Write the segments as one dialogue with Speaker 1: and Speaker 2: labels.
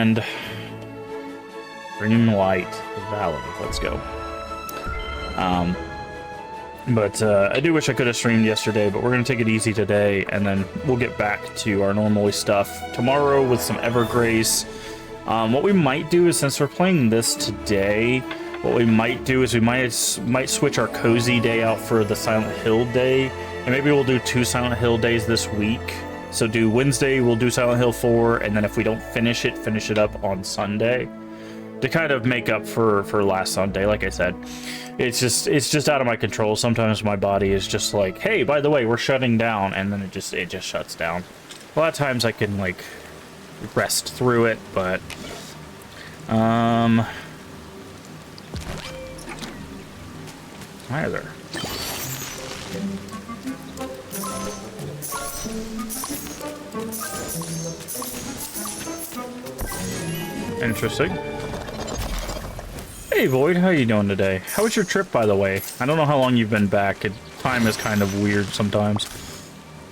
Speaker 1: and Dreamlight Valley. Let's go. But I do wish I could have streamed yesterday, but we're going to take it easy today, and then we'll get back to our normally stuff tomorrow with some Evergrace. What we might do is, since we're playing this today, what we might do is we might switch our cozy day out for the Silent Hill day, and maybe we'll do 2 Silent Hill days this week. So do Wednesday, we'll do Silent Hill 4, and then if we don't finish it up on Sunday to kind of make up for last Sunday. Like I said, it's just out of my control. Sometimes my body is just like, hey, by the way, we're shutting down, and then it just shuts down. A lot of times I can like rest through it, but either. Interesting. Hey Void, how you doing today? How was your trip, by the way? I don't know how long you've been back. Time is kind of weird sometimes.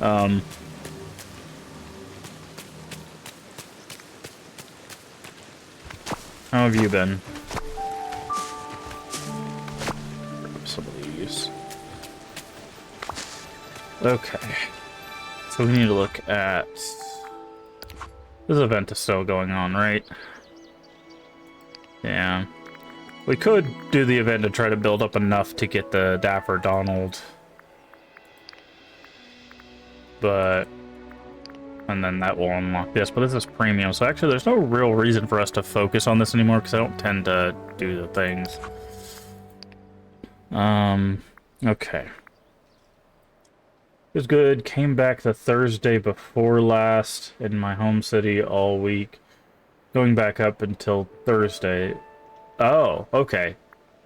Speaker 1: How have you been? Grab some of these. Okay. So we need to look at... This event is still going on, right? Yeah. We could do the event and try to build up enough to get the Dapper Donald. But... And then that will unlock this, but this is premium, so actually there's no real reason for us to focus on this anymore, because I don't tend to do the things. Okay. It was good. Came back the Thursday before last in my home city all week. Going back up until Thursday. Oh, okay.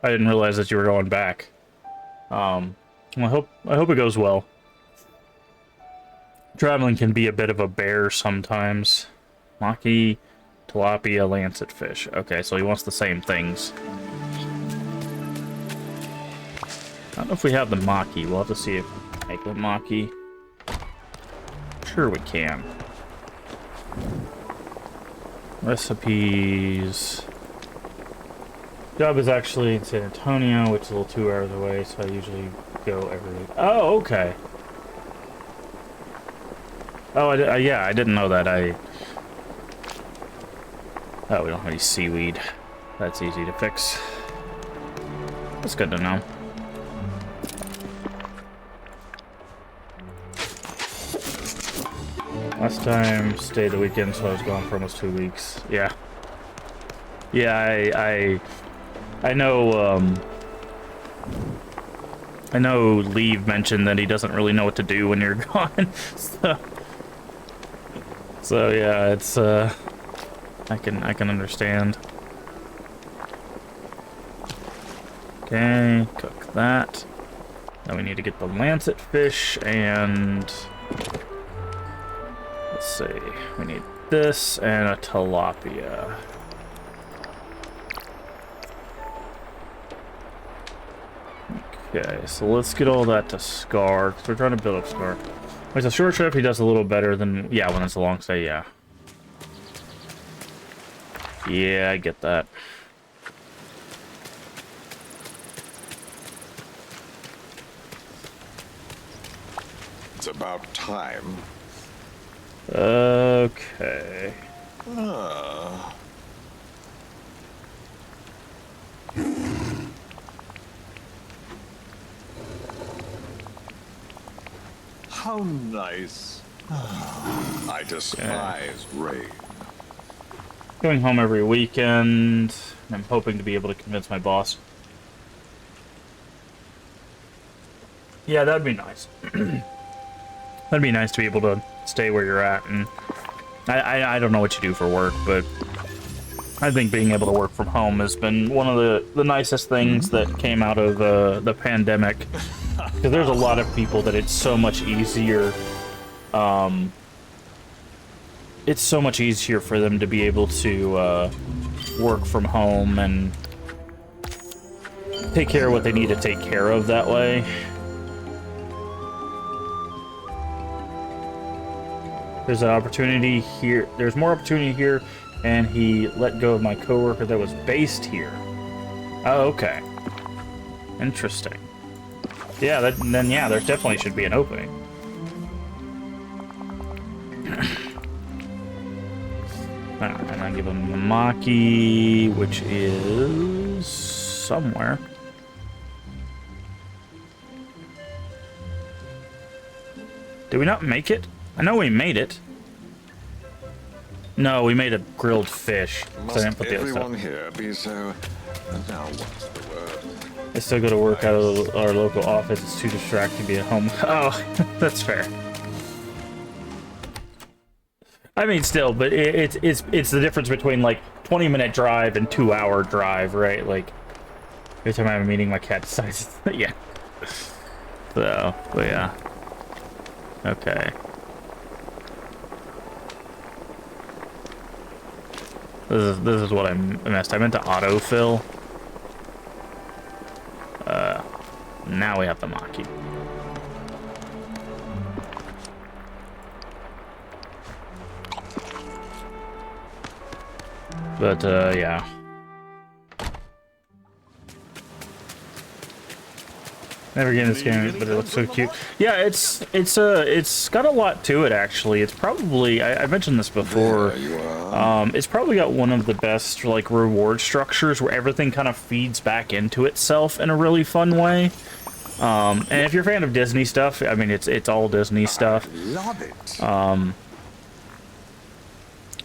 Speaker 1: I didn't realize that you were going back. Well, I hope it goes well. Traveling can be a bit of a bear sometimes. Maki, tilapia, lancet fish. Okay, so he wants the same things. I don't know if we have the maki. We'll have to see if we make the maki. Sure we can. Recipes. Job is actually in San Antonio, which is a little 2 hours away, so I usually go every week. Oh, okay. Oh, yeah, I didn't know that. Oh, we don't have any seaweed. That's easy to fix. That's good to know. Last time, stayed the weekend, so I was gone for almost 2 weeks. Yeah. Yeah, I know, I know Leave mentioned that he doesn't really know what to do when you're gone, so yeah, it's, I can understand. Okay, cook that. Now we need to get the lancet fish, and let's see, we need this and a tilapia. Okay, so let's get all that to Scar, because we're trying to build up Scar. When it's a short trip, he does a little better than, yeah, when it's a long stay, yeah. Yeah, I get that.
Speaker 2: It's about time.
Speaker 1: Okay.
Speaker 2: How nice. I despise rain.
Speaker 1: Going home every weekend. I'm hoping to be able to convince my boss. Yeah, that'd be nice. That'd be nice to be able to stay where you're at. And I don't know what you do for work, but I think being able to work from home has been one of the nicest things that came out of the pandemic. Because there's a lot of people that it's so much easier. It's so much easier for them to be able to work from home and take care of what they need to take care of that way. There's an opportunity here. There's more opportunity here And he let go of my coworker that was based here. Oh, okay. Interesting. Yeah, then yeah, there definitely should be an opening. Alright, and I give him the Maki, which is somewhere. Did we not make it? I know we made it. No, we made a grilled fish. So I didn't put the other
Speaker 2: Everyone
Speaker 1: stuff.
Speaker 2: here be so. And now what's the word?
Speaker 1: I still go to work out of our local office. It's too distracting to be at home. Oh, that's fair. I mean, still, but it's the difference between like 20-minute drive and 2-hour drive, right? Like every time I have a meeting, my cat decides. Yeah. So, but yeah. Okay. This is what I missed. I meant to autofill. Now we have the Maki. But yeah. Never get in this game, but it looks so cute. Yeah, it's got a lot to it actually. It's probably I mentioned this before. It's probably got one of the best like reward structures where everything kind of feeds back into itself in a really fun way. And if you're a fan of Disney stuff, I mean it's all Disney stuff.
Speaker 2: Love it.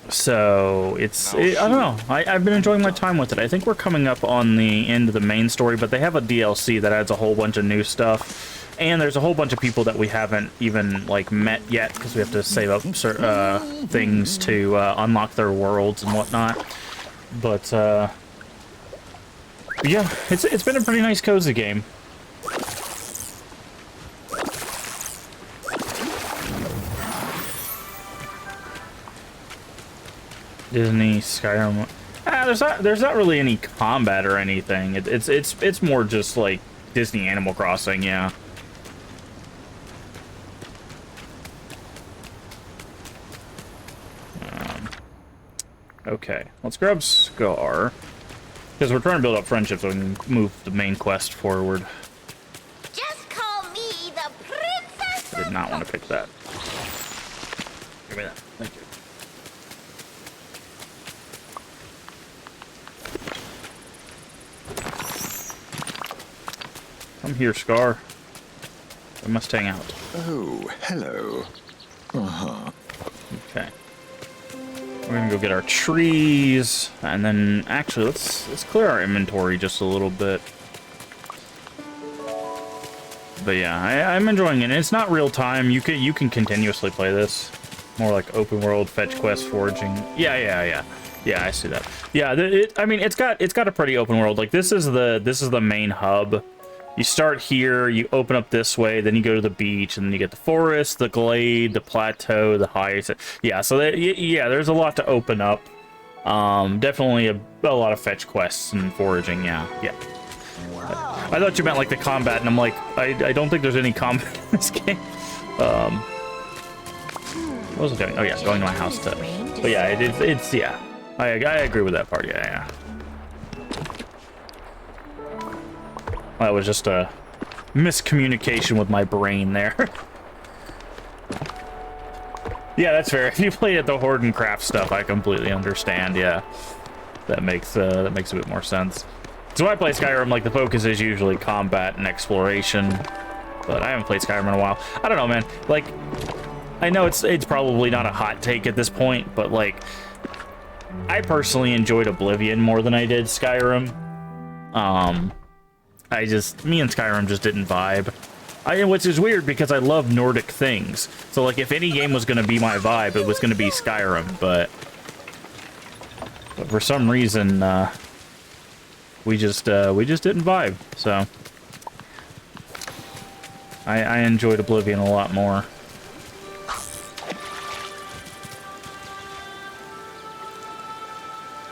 Speaker 1: So I don't know. I've been enjoying my time with it. I think we're coming up on the end of the main story, but they have a DLC that adds a whole bunch of new stuff, and there's a whole bunch of people that we haven't even like met yet because we have to save up things to unlock their worlds and whatnot. But yeah, it's been a pretty nice cozy game. Disney Skyrim. There's not really any combat or anything. It's more just like Disney Animal Crossing, yeah. Okay, let's grab Scar because we're trying to build up friendship so we can move the main quest forward.
Speaker 3: Just call me the princess.
Speaker 1: I did not want to pick that. Give me that. Thank you. Come here, Scar. We must hang out.
Speaker 2: Oh, hello.
Speaker 1: Okay. We're gonna go get our trees, and then actually let's clear our inventory just a little bit. But yeah, I'm enjoying it. It's not real time. You can continuously play this. More like open world, fetch quest, foraging. Yeah. Yeah, I see that. Yeah, I mean it's got a pretty open world. Like this is the main hub. You start here, you open up this way, then you go to the beach, and then you get the forest, the glade, the plateau, the heights. Yeah, so yeah, there's a lot to open up. Definitely a lot of fetch quests and foraging. Yeah. I thought you meant like the combat, and I'm like, I don't think there's any combat in this game. What was I doing? Oh yeah, going to my house to. But yeah, it's yeah. I agree with that part. Yeah. That was just a miscommunication with my brain there. Yeah, that's fair. If you played at the Horde and Craft stuff, I completely understand. Yeah, that makes a bit more sense. So when I play Skyrim, like the focus is usually combat and exploration, but I haven't played Skyrim in a while. I don't know, man. Like, I know it's probably not a hot take at this point, but like, I personally enjoyed Oblivion more than I did Skyrim. Me and Skyrim just didn't vibe. Which is weird because I love Nordic things. So like if any game was gonna be my vibe, it was gonna be Skyrim, but for some reason we just didn't vibe. So I enjoyed Oblivion a lot more.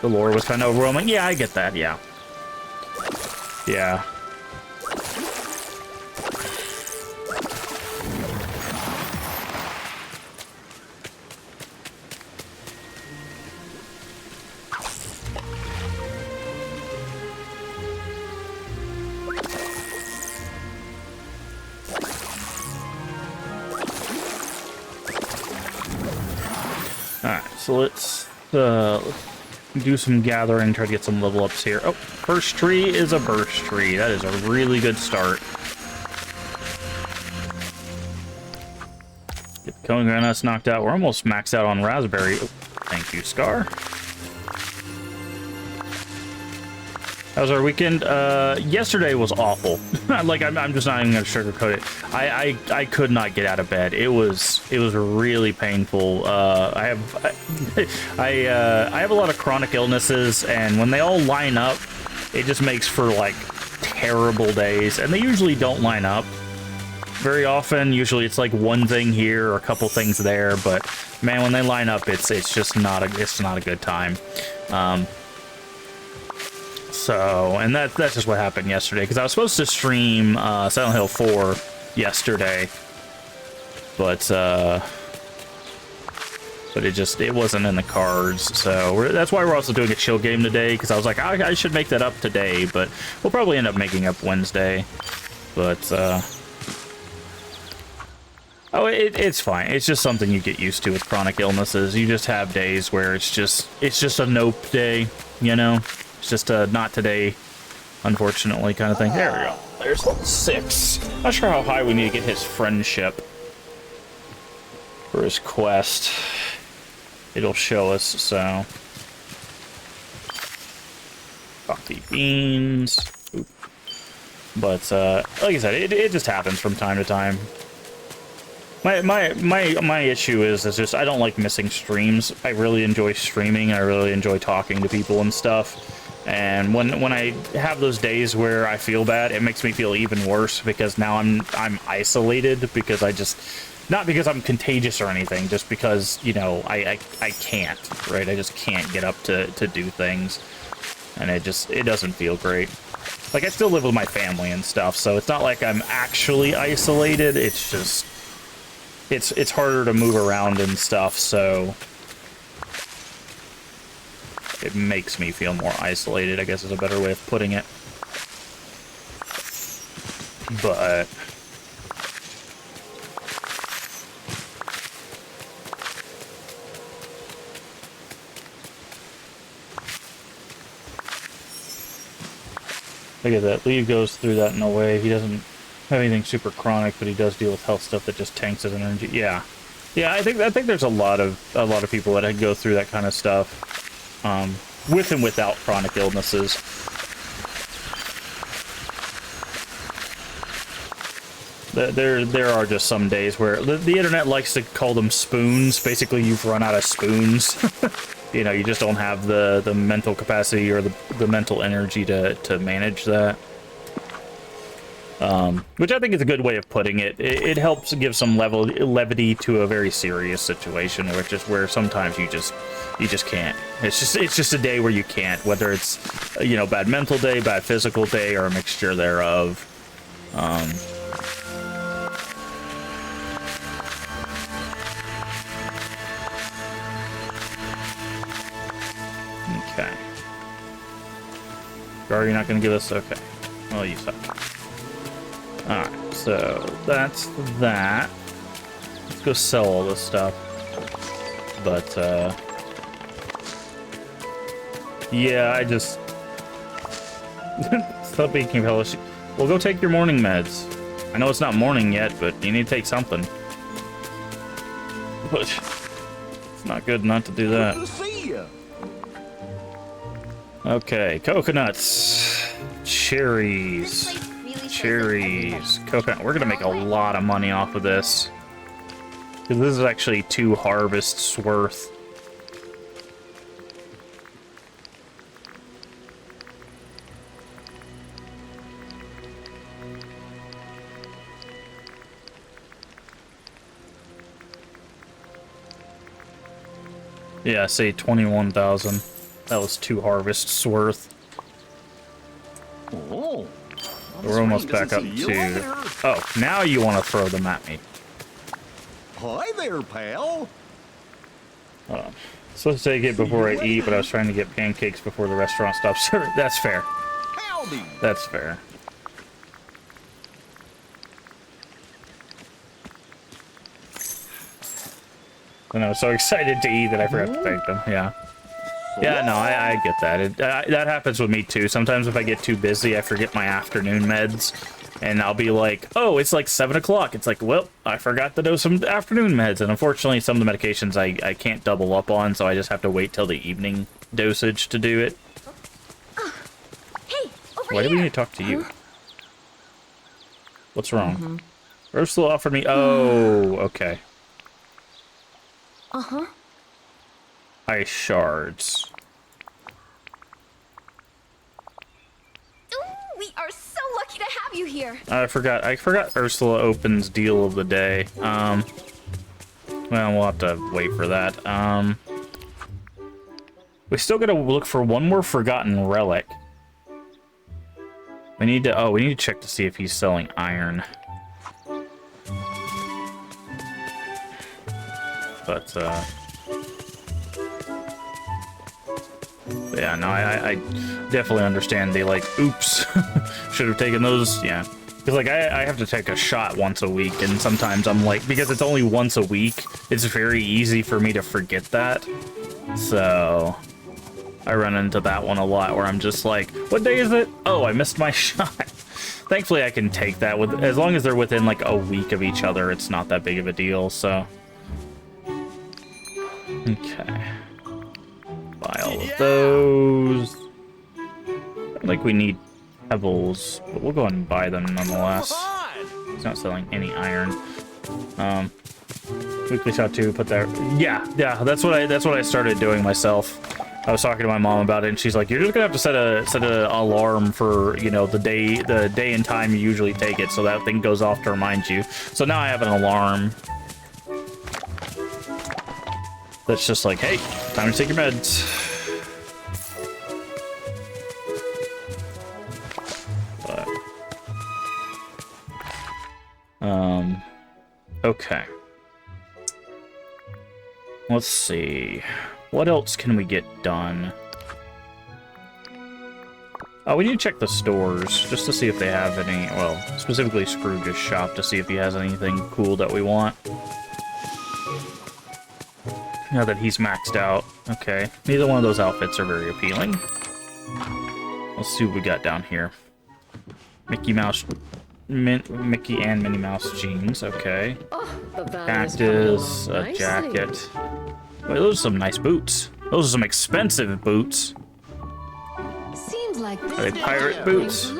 Speaker 1: The lore was kind of overwhelming. Yeah, I get that. Yeah. So let's do some gathering, try to get some level ups here. Oh, first tree is a burst tree. That is a really good start. Get the cone granuts knocked out. We're almost maxed out on raspberry. Oh, thank you, Scar. How was our weekend? Yesterday was awful. Like, I'm just not even gonna sugarcoat it. I could not get out of bed. It was really painful. I have a lot of chronic illnesses, and when they all line up, it just makes for like terrible days. And they usually don't line up very often. Usually it's like one thing here or a couple things there. But man, when they line up, it's just not a good time. So, and that's just what happened yesterday, because I was supposed to stream Silent Hill 4 yesterday, but it wasn't in the cards. So that's why we're also doing a chill game today, because I was like, I should make that up today, but we'll probably end up making up Wednesday. But it's fine. It's just something you get used to with chronic illnesses. You just have days where it's just a nope day, you know. It's just a not today, unfortunately, kind of thing. There we go. There's 6. Not sure how high we need to get his friendship for his quest. It'll show us, so. Coffee beans. Oop. But, like I said, it just happens from time to time. My issue is just I don't like missing streams. I really enjoy streaming. I really enjoy talking to people and stuff. And when I have those days where I feel bad, it makes me feel even worse, because now I'm isolated, because not because I'm contagious or anything, just because, you know, I can't, right? I just can't get up to do things, and it doesn't feel great. Like, I still live with my family and stuff, so it's not like I'm actually isolated. It's just it's harder to move around and stuff, so it makes me feel more isolated, I guess is a better way of putting it. But look at that. Lee goes through that in a way. He doesn't have anything super chronic, but he does deal with health stuff that just tanks his energy. Yeah. I think there's a lot of people that go through that kind of stuff. With and without chronic illnesses. There are just some days where the internet likes to call them spoons. Basically, you've run out of spoons. You know, you just don't have the mental capacity or the mental energy to manage that. Which I think is a good way of putting it. It helps give some levity to a very serious situation, where sometimes you just can't. It's just a day where you can't, whether it's, you know, bad mental day, bad physical day, or a mixture thereof. Okay. Are you not going to give us? Okay. Well, you suck. Alright, so that's that. Let's go sell all this stuff. But, yeah, I just... Stop being compelled. Well, go take your morning meds. I know it's not morning yet, but you need to take something. But it's not good not to do that.
Speaker 4: Good to see ya.
Speaker 1: Okay, coconuts. Cherries. Cherries, coconut. We're gonna make a lot of money off of this, because this is actually 2 harvests worth. Yeah, say 21,000. That was 2 harvests worth.
Speaker 4: Oh.
Speaker 1: We're almost back up to... Oh, now you want to throw them at me.
Speaker 4: Hi there, pal.
Speaker 1: Supposed to take it before I eat, but I was trying to get pancakes before the restaurant stopped serving. That's fair.
Speaker 4: Howdy.
Speaker 1: That's fair. And I was so excited to eat that I forgot to take them. Yeah. Yeah, no, I get that. That happens with me too. Sometimes if I get too busy, I forget my afternoon meds. And I'll be like, oh, it's like 7 o'clock. It's like, well, I forgot to dose some afternoon meds. And unfortunately, some of the medications I can't double up on, so I just have to wait till the evening dosage to do it.
Speaker 3: Hey, over
Speaker 1: Why do we
Speaker 3: here.
Speaker 1: need to talk to you? What's wrong? Ursula offered me... Oh, okay.
Speaker 3: Uh-huh.
Speaker 1: Ice shards.
Speaker 3: Ooh, we are so lucky to have you here.
Speaker 1: I forgot Ursula opens deal of the day. Well, we'll have to wait for that. We still gotta look for one more forgotten relic. We need to check to see if he's selling iron. But yeah, no, I definitely understand the, like, oops, should have taken those, yeah. Because, like, I have to take a shot once a week, and sometimes I'm like, because it's only once a week, it's very easy for me to forget that. So, I run into that one a lot, where I'm just like, what day is it? Oh, I missed my shot. Thankfully, I can take that, as long as they're within, like, a week of each other, it's not that big of a deal, so. Okay. Buy all of those. I think we need pebbles, but we'll go ahead and buy them nonetheless. He's not selling any iron. Weekly shot 2, put that. Yeah, that's what I started doing myself. I was talking to my mom about it, and she's like, "You're just gonna have to set a alarm for, you know, the day and time you usually take it, so that thing goes off to remind you." So now I have an alarm that's just like, "Hey, time to take your meds." But okay. Let's see. What else can we get done? Oh, we need to check the stores just to see if they have any, well, specifically Scrooge's shop to see if he has anything cool that we want. Now that he's maxed out. Okay. Neither one of those outfits are very appealing. Let's see what we got down here. Mickey Mouse, Mickey and Minnie Mouse jeans. Okay. Cactus, a jacket. Wait, those are some nice boots. Those are some expensive boots.
Speaker 5: Seems like
Speaker 1: Are they pirate boots?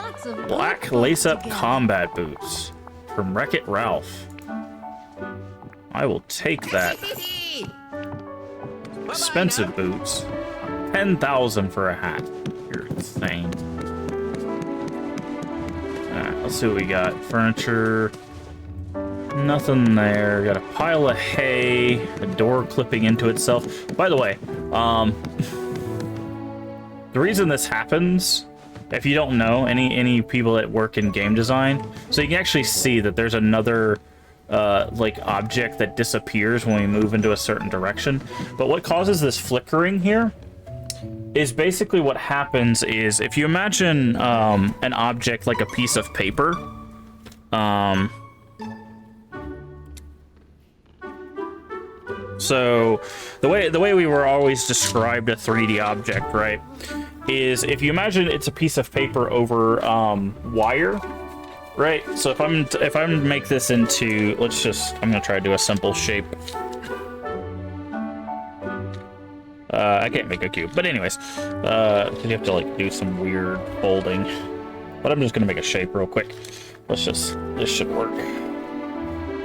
Speaker 1: Black lace-up combat boots from Wreck-It Ralph. I will take that. Expensive boots. 10,000 for a hat. You're insane. Alright, let's see what we got. Furniture. Nothing there. Got a pile of hay. A door clipping into itself. By the way, the reason this happens, if you don't know, any people that work in game design, so you can actually see that there's another like object that disappears when we move into a certain direction. But what causes this flickering here is basically what happens is, if you imagine an object like a piece of paper, so the way we were always described a 3D object, right, is if you imagine it's a piece of paper over wire, right? So if I'm to make this into, I'm gonna try to do a simple shape. I can't make a cube, but anyways, you have to like do some weird folding. But I'm just gonna make a shape real quick. This should work.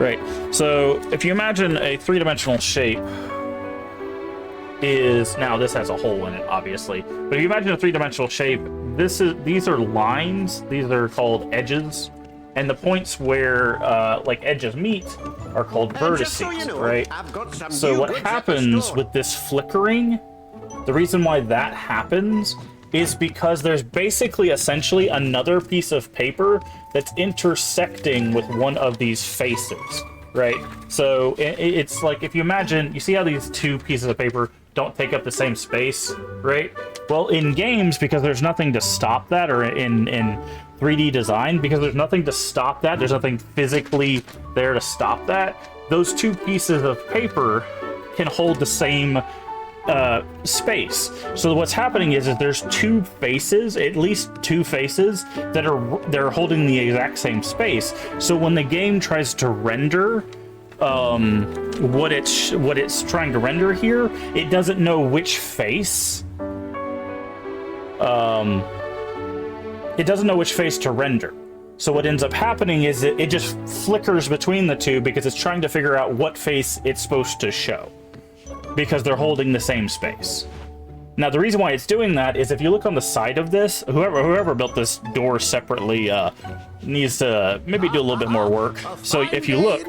Speaker 1: Right, so if you imagine a three-dimensional shape is, now this has a hole in it, obviously, but if you imagine a three-dimensional shape, these are lines, these are called edges, and the points where like edges meet are called vertices, right? So what happens with this flickering, the reason why that happens is because there's basically essentially another piece of paper that's intersecting with one of these faces, right? So it's like, if you imagine, you see how these two pieces of paper don't take up the same space, right? Well, in games, because there's nothing to stop that, or in 3D design, because there's nothing to stop that, there's nothing physically there to stop that, those two pieces of paper can hold the same space. So what's happening is there's two faces, at least two faces, that they're holding the exact same space. So when the game tries to render what it's trying to render here, it doesn't know which face. It doesn't know which face to render. So what ends up happening is it just flickers between the two because it's trying to figure out what face it's supposed to show, because they're holding the same space. Now, the reason why it's doing that is if you look on the side of this, whoever built this door separately needs to maybe do a little bit more work. So if you look,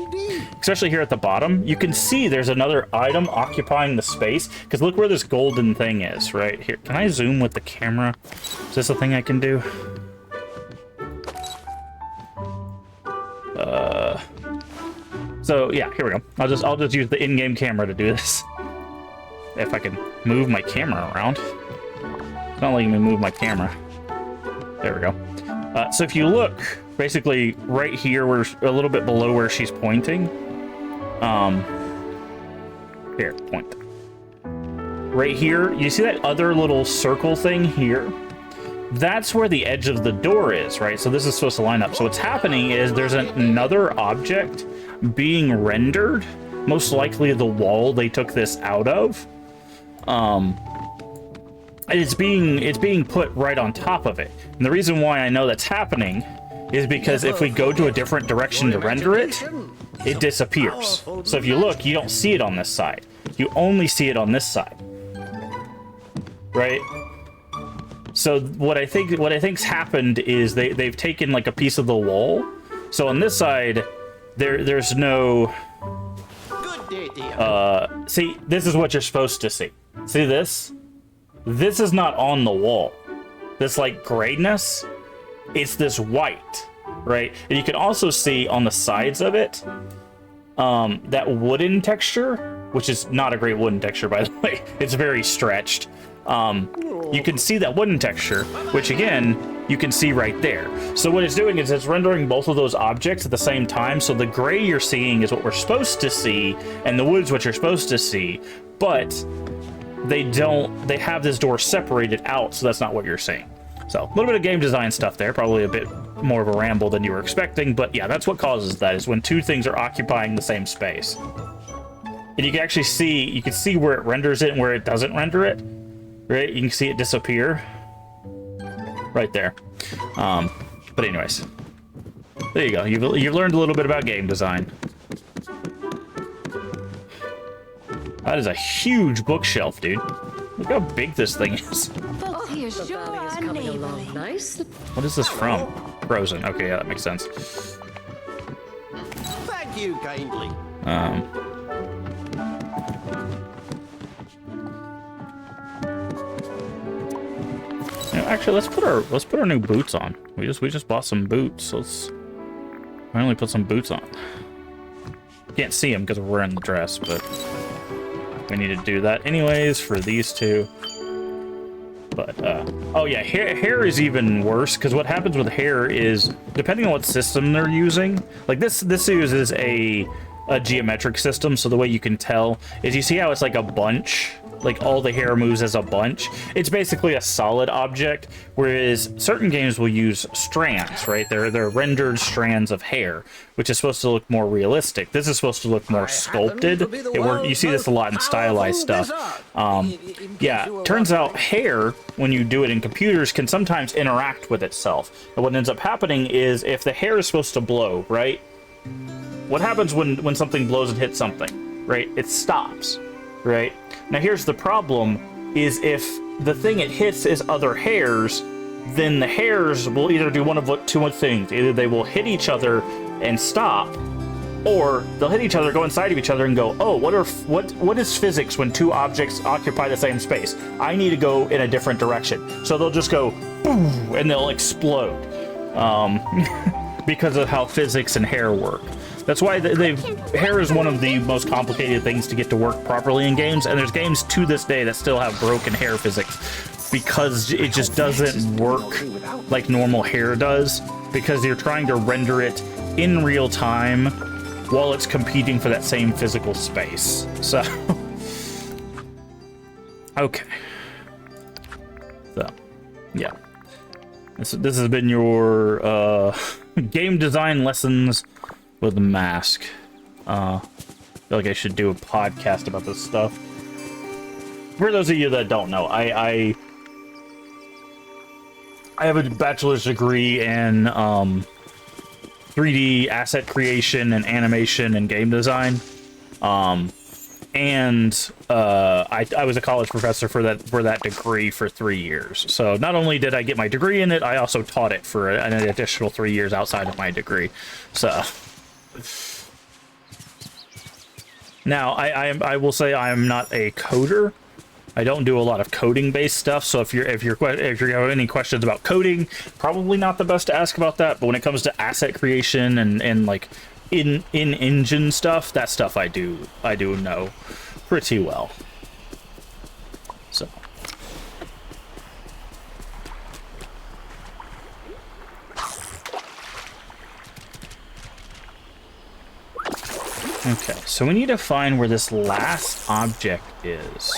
Speaker 1: especially here at the bottom, you can see there's another item occupying the space, because look where this golden thing is, right here. Can I zoom with the camera? Is this a thing I can do? So yeah, here we go. I'll just use the in-game camera to do this. If I can move my camera around. It's not letting me move my camera. There we go. So if you look, basically right here, we're a little bit below where she's pointing. Here, point. Right here, you see that other little circle thing here? That's where the edge of the door is, right? So this is supposed to line up. So what's happening is there's another object being rendered, most likely the wall they took this out of. And it's being put right on top of it. And the reason why I know that's happening is because if we go to a different direction to render it, it disappears. So if you look, you don't see it on this side. You only see it on this side. Right? So what I think's happened is they've taken like a piece of the wall. So on this side, there's no see, this is what you're supposed to see. See this? This is not on the wall. This like grayness, it's this white, right? And you can also see on the sides of it, that wooden texture, which is not a great wooden texture, by the way. It's very stretched. You can see that wooden texture, which again, you can see right there. So what it's doing is it's rendering both of those objects at the same time. So the gray you're seeing is what we're supposed to see, and the wood's what you're supposed to see, but they have this door separated out, so that's not what you're seeing. So a little bit of game design stuff there, probably a bit more of a ramble than you were expecting, but yeah, that's what causes that, is when two things are occupying the same space. And you can actually see, where it renders it and where it doesn't render it, right? You can see it disappear right there. But anyways, there you go. You've learned a little bit about game design. That is a huge bookshelf, dude. Look how big this thing is.
Speaker 5: Folks here sure are neighborly.
Speaker 6: Nice.
Speaker 1: What is this from? Frozen. Okay, yeah, that makes sense.
Speaker 4: Thank you kindly.
Speaker 1: You know, actually, let's put our new boots on. We just bought some boots. Let's finally put some boots on. Can't see them because we're wearing the dress, but we need to do that anyways for these two. But oh yeah, hair is even worse, because what happens with hair is, depending on what system they're using, like this uses a geometric system, so the way you can tell is, you see how it's like a bunch, like all the hair moves as a bunch. It's basically a solid object, whereas certain games will use strands, right? They're rendered strands of hair, which is supposed to look more realistic. This is supposed to look more sculpted. You see this a lot in stylized stuff. Yeah, turns out hair, when you do it in computers, can sometimes interact with itself. And what ends up happening is, if the hair is supposed to blow, right? What happens when something blows and hits something, right? It stops, right? Now here's the problem, is if the thing it hits is other hairs, then the hairs will either do one of two things. Either they will hit each other and stop, or they'll hit each other, go inside of each other, and go, oh, what is physics when two objects occupy the same space? I need to go in a different direction. So they'll just go, boom, and they'll explode. Because of how physics and hair work. That's why hair is one of the most complicated things to get to work properly in games, and there's games to this day that still have broken hair physics, because it just doesn't work like normal hair does, because you're trying to render it in real time while it's competing for that same physical space. So Okay. So, yeah. This has been your game design lessons with Mask. I feel like I should do a podcast about this stuff. For those of you that don't know, I have a bachelor's degree in 3D asset creation and animation and game design. I was a college professor for that degree for 3 years. So not only did I get my degree in it, I also taught it for an additional 3 years outside of my degree. So now I will say I am not a coder. I don't do a lot of coding-based stuff. So if you have any questions about coding, probably not the best to ask about that. But when it comes to asset creation and like in-engine stuff, that stuff I do know pretty well. So okay, so we need to find where this last object is.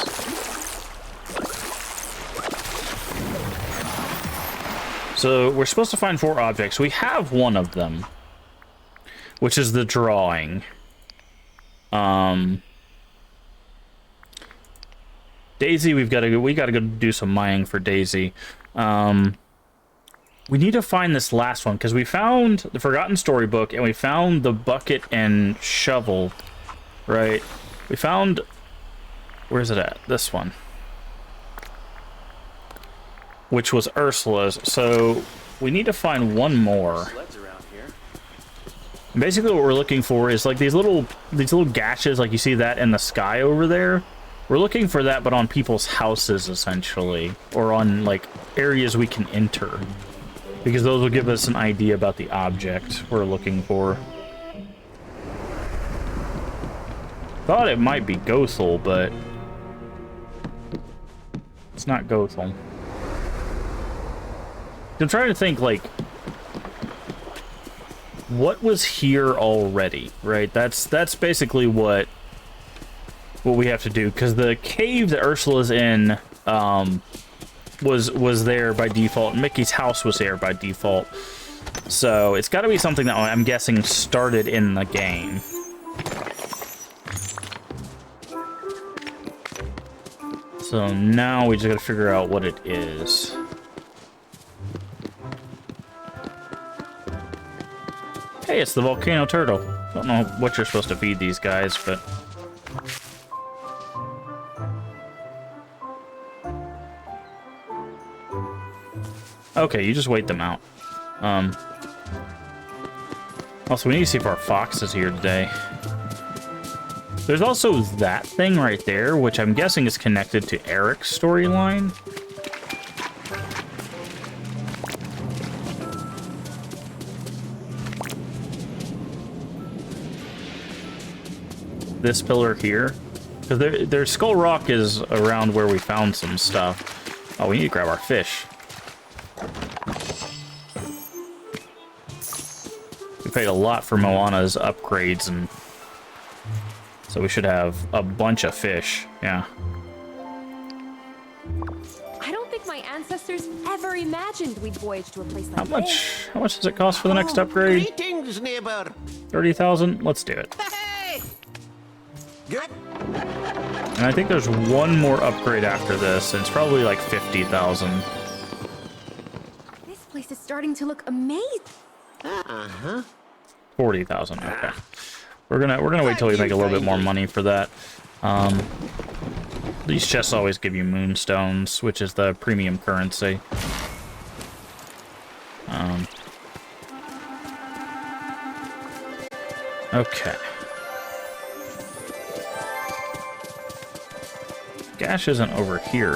Speaker 1: So we're supposed to find 4 objects. We have one of them, which is the drawing. Daisy, we gotta go do some mining for Daisy. We need to find this last one because we found the Forgotten Storybook and we found the bucket and shovel, right? We found, where's it at? This one, which was Ursula's. So we need to find one more. And basically what we're looking for is like these little gashes, like you see that in the sky over there. We're looking for that, but on people's houses, essentially, or on like areas we can enter, because those will give us an idea about the object we're looking for. Thought it might be Gothel, but it's not Gothel. I'm trying to think, like, what was here already, right? That's basically what we have to do, because the cave that Ursula's in was there by default, and Mickey's house was there by default. So it's got to be something that I'm guessing started in the game. So now we just got to figure out what it is. Hey, it's the volcano turtle. Don't know what you're supposed to feed these guys, but okay, you just wait them out. Also, we need to see if our fox is here today. There's also that thing right there, which I'm guessing is connected to Eric's storyline. This pillar here, because their Skull Rock is around where we found some stuff. Oh, we need to grab our fish. We paid a lot for Moana's upgrades, and so we should have a bunch of fish. Yeah.
Speaker 3: I don't think my ancestors ever imagined we'd voyage to a place like this.
Speaker 1: How much does it cost for the next upgrade?
Speaker 4: Greetings, neighbor.
Speaker 1: 30,000. Let's do it.
Speaker 4: Hey. Good.
Speaker 1: And I think there's one more upgrade after this, and it's probably like 50,000.
Speaker 3: This place is starting to look amazing.
Speaker 1: 40,000. Okay. We're gonna wait till we make a little bit more money for that. These chests always give you moonstones, which is the premium currency. Okay. Gash isn't over here, is